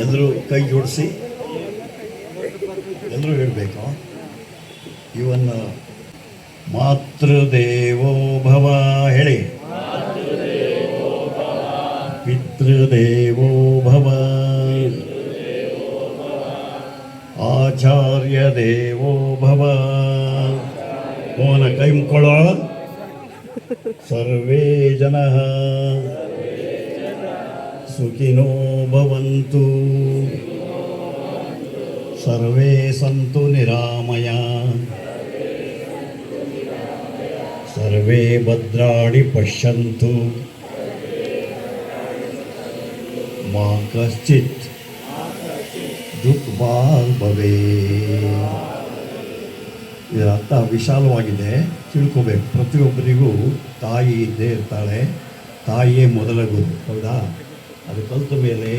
ಎಲ್ಲರೂ ಕೈ ಜೋಡಿಸಿ ಎಲ್ಲರೂ ಹೇಳಬೇಕು. ಇವನ್ ಮಾತೃದೇವೋ ಭವ ಹೇಳಿ, ಪಿತೃದೇವೋ ಭವ, ಆಚಾರ್ಯ ದೇವೋ ಭವ. ಮೋಹನ ಕೈ ಮುಕ್ಕೊಳ್ಳೋ. ಸರ್ವೇ ಜನಃ ಸುಖಿನೋ ಭವಂತು, ಸರ್ವೇ ಸಂತು ನಿರಾಮಯ, ಸರ್ವೇ ಭದ್ರಾಣಿ ಪಶ್ಯಂತು, ಮಾ ಕಶ್ಚಿತ್ ದುಃಖಭಾಗ್ ಭವೇತ್. ಇದರ ಅರ್ಥ ವಿಶಾಲವಾಗಿದೆ, ತಿಳ್ಕೋಬೇಕು. ಪ್ರತಿಯೊಬ್ಬರಿಗೂ ತಾಯಿ ಇದ್ದೇ ಇರ್ತಾಳೆ, ತಾಯಿಯೇ ಮೊದಲ ಗುರು. ಹೌದಾ? ಅದು ಕಲಿತ ಮೇಲೆ